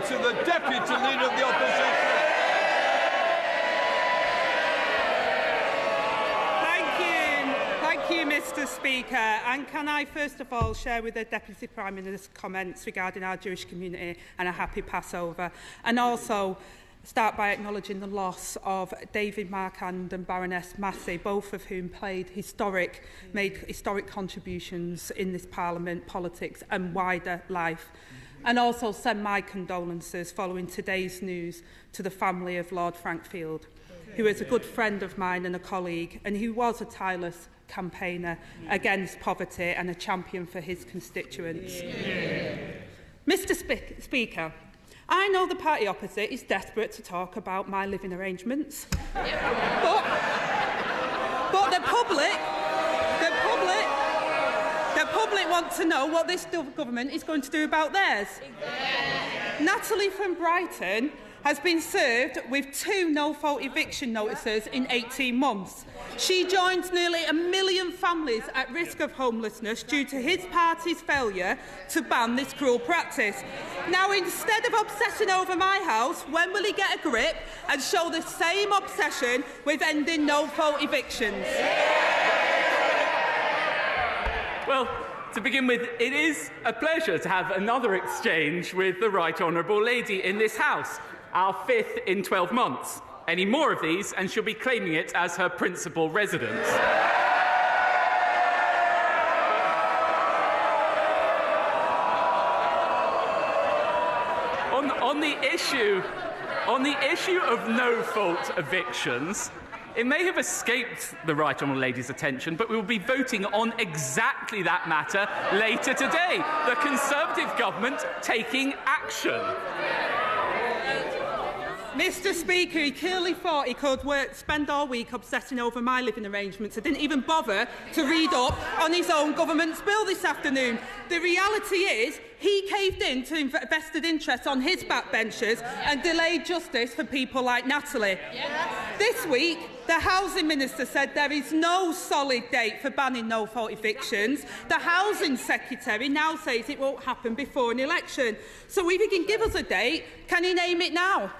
to the Deputy Leader of the Opposition. Thank you, Mr. Speaker. And can I first of all share with the Deputy Prime Minister's comments regarding our Jewish community and a happy Passover, and also start by acknowledging the loss of David Marquand and Baroness Massey, both of whom made historic contributions in this Parliament, politics and wider life. And also send my condolences following today's news to the family of Lord Frankfield, who is a good friend of mine and a colleague, and who was a tireless campaigner against poverty and a champion for his constituents. Yeah. Mr. Speaker, I know the party opposite is desperate to talk about my living arrangements, but the public want to know what this government is going to do about theirs. Yeah. Natalie from Brighton has been served with 2 no-fault eviction notices in 18 months. She joins nearly 1 million families at risk of homelessness due to his party's failure to ban this cruel practice. Now, instead of obsessing over my house, when will he get a grip and show the same obsession with ending no-fault evictions? Well, to begin with, it is a pleasure to have another exchange with the Right Honourable Lady in this House, our 5th in 12 months. Any more of these and she'll be claiming it as her principal residence. On the issue of no-fault evictions, it may have escaped the Right Honourable Lady's attention, but we will be voting on exactly that matter later today. The Conservative government taking action. Mr. Speaker, he clearly thought he could spend all week obsessing over my living arrangements. I didn't even bother to read up on his own government's bill this afternoon. The reality is he caved in to vested interests on his backbenchers and delayed justice for people like Natalie. Yes. This week, the Housing Minister said there is no solid date for banning no-fault evictions. The Housing Secretary now says it won't happen before an election. So if he can give us a date, can he name it now?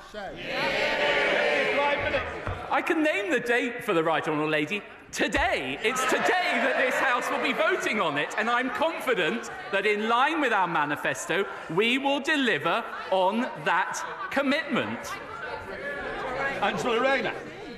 I can name the date for the Right Honourable Lady. Today. It's today that this House will be voting on it, and I'm confident that in line with our manifesto, we will deliver on that commitment. Angela Rayner.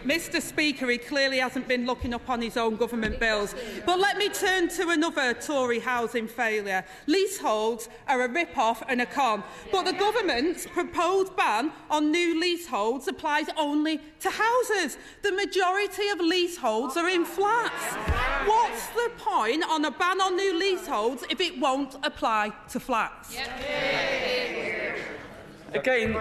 Mr. Speaker, he clearly hasn't been looking up on his own government bills. But let me turn to another Tory housing failure. Leaseholds are a rip-off and a con. But the government's proposed ban on new leaseholds applies only to houses. The majority of leaseholds are in flats. What's the point on a ban on new leaseholds if it won't apply to flats? Again,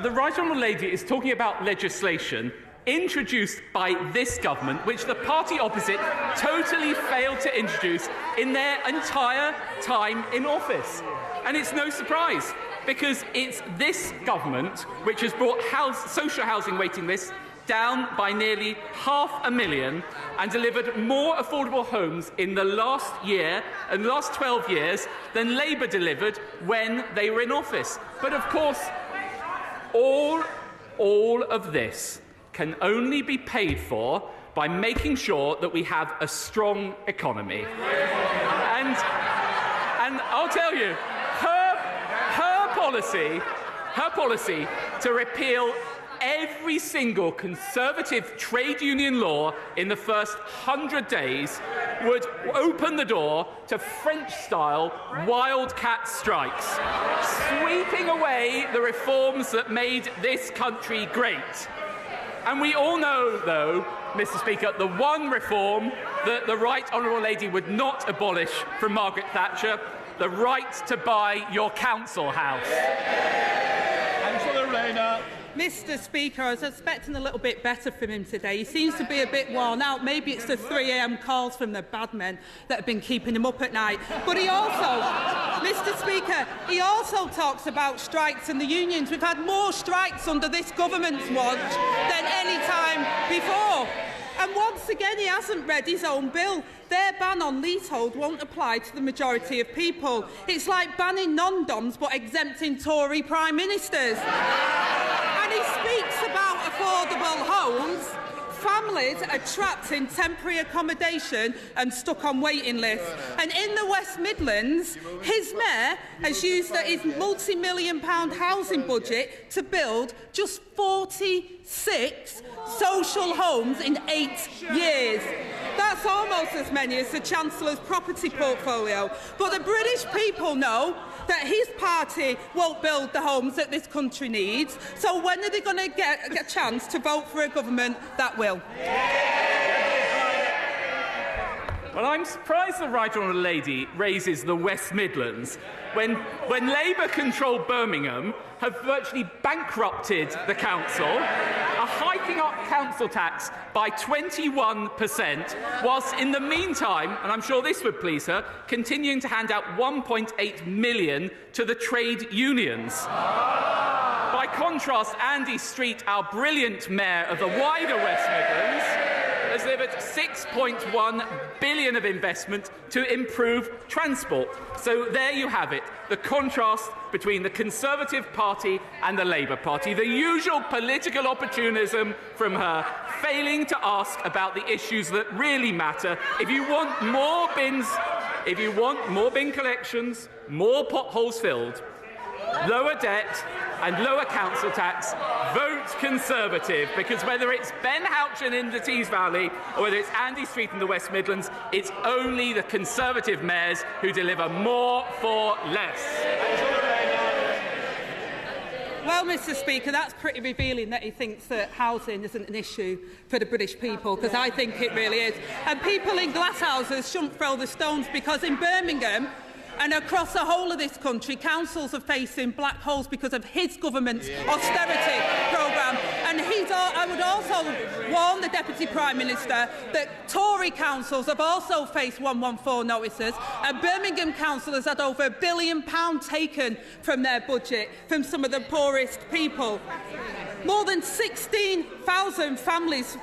the Right Honourable Lady is talking about legislation introduced by this government, which the party opposite totally failed to introduce in their entire time in office. And it's no surprise, because it's this government which has brought social housing waiting lists down by nearly 500,000 and delivered more affordable homes in the last year and last 12 years than Labour delivered when they were in office. But of course, all of this can only be paid for by making sure that we have a strong economy. And I'll tell you, her policy to repeal every single Conservative trade union law in the first 100 days would open the door to French-style wildcat strikes, sweeping away the reforms that made this country great. And we all know, though, Mr. Speaker, the one reform that the Right Honourable Lady would not abolish from Margaret Thatcher, the right to buy your council house. Angela Rayner. Mr. Speaker, I was expecting a little bit better from him today. He seems to be a bit worn out. Maybe it's the 3 a.m. calls from the bad men that have been keeping him up at night. But he also, Mr. Speaker, he also talks about strikes and the unions. We've had more strikes under this government's watch than any time before. And once again, he hasn't read his own bill. Their ban on leasehold won't apply to the majority of people. It's like banning non-doms but exempting Tory prime ministers. And he speaks about affordable homes. Families are trapped in temporary accommodation and stuck on waiting lists. And in the West Midlands, his mayor has used his multi-million-pound housing budget to build just 46 social homes in 8 years. That's almost as many as the Chancellor's property portfolio. But the British people know that his party won't build the homes that this country needs. So when are they going to get a chance to vote for a government that will? Well, I'm surprised the Right Honourable Lady raises the West Midlands when Labour-controlled Birmingham have virtually bankrupted the council, are hiking up council tax by 21%, whilst in the meantime, and I'm sure this would please her, continuing to hand out £1.8 million to the trade unions. By contrast, Andy Street, our brilliant mayor of the wider West Midlands, has delivered £6.1 billion of investment to improve transport. So there you have it, the contrast between the Conservative Party and the Labour Party. The usual political opportunism from her, failing to ask about the issues that really matter. If you want more bins, if you want more bin collections, more potholes filled, lower debt and lower council tax, vote Conservative, because whether it's Ben Houchin in the Tees Valley or whether it's Andy Street in the West Midlands, it's only the Conservative mayors who deliver more for less. Well, Mr Speaker, that's pretty revealing that he thinks that housing isn't an issue for the British people, because I think it really is. And people in glass houses shouldn't throw the stones, because in Birmingham and across the whole of this country, councils are facing black holes because of his government's austerity programme. And I would also warn the Deputy Prime Minister that Tory councils have also faced 114 notices, and Birmingham Council has had over £1 billion taken from their budget from some of the poorest people. More than 16,000 families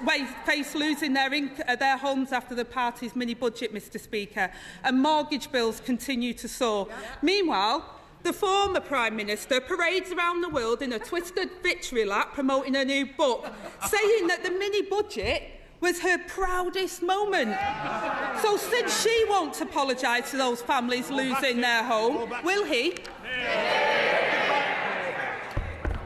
face losing their homes after the party's mini-budget, Mr Speaker, and mortgage bills continue to soar. Meanwhile, the former Prime Minister parades around the world in a twisted victory lap promoting a new book, saying that the mini-budget was her proudest moment. So since she won't apologise to those families losing their home, will he?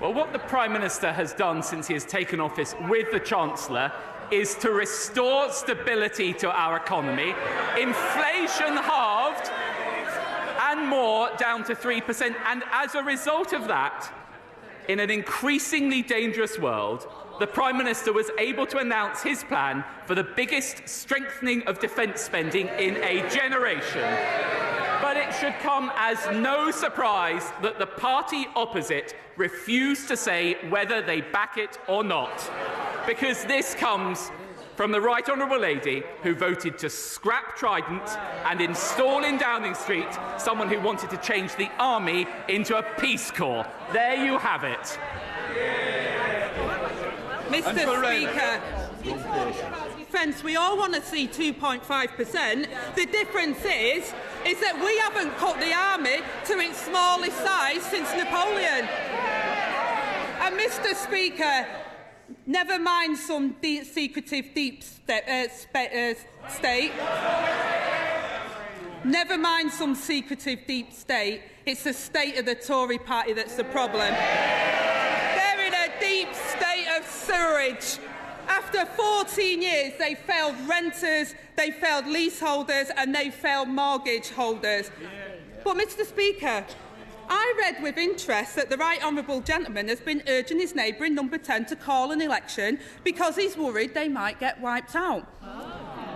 Well, what the Prime Minister has done since he has taken office with the Chancellor is to restore stability to our economy, inflation halved and more down to 3%. And as a result of that, in an increasingly dangerous world, the Prime Minister was able to announce his plan for the biggest strengthening of defence spending in a generation. But it should come as no surprise that the party opposite refuse to say whether they back it or not, because this comes from the Right Honourable Lady who voted to scrap Trident and install in Downing Street someone who wanted to change the army into a Peace Corps. There you have it. Mr Speaker, friends, we all want to see 2.5%. The difference is that we haven't cut the army to its smallest size since Napoleon. And Mr Speaker, never mind some secretive deep state. Never mind some secretive deep state. It's the state of the Tory party that's the problem. They're in a deep state of sewerage. After 14 years, they failed renters, they failed leaseholders, and they failed mortgage holders. But, Mr Speaker, I read with interest that the Right Honourable Gentleman has been urging his neighbour in Number 10 to call an election because he's worried they might get wiped out.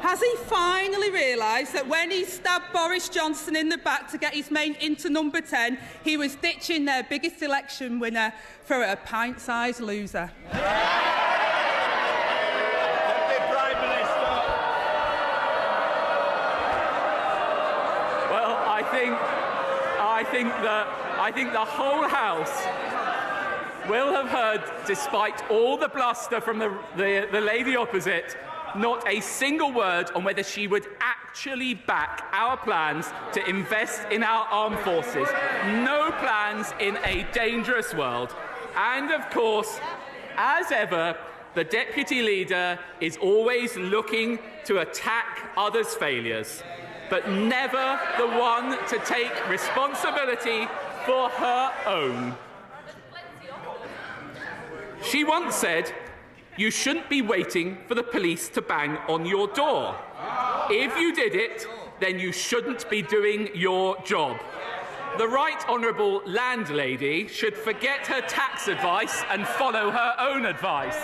Has he finally realised that when he stabbed Boris Johnson in the back to get his mate into Number 10, he was ditching their biggest election winner for a pint-sized loser? I think the whole House will have heard, despite all the bluster from the lady opposite, not a single word on whether she would actually back our plans to invest in our armed forces. No plans in a dangerous world. And of course, as ever, the Deputy Leader is always looking to attack others' failures, but never the one to take responsibility for her own. She once said, "You shouldn't be waiting for the police to bang on your door. If you did it, then you shouldn't be doing your job." The Right Honourable Landlady should forget her tax advice and follow her own advice.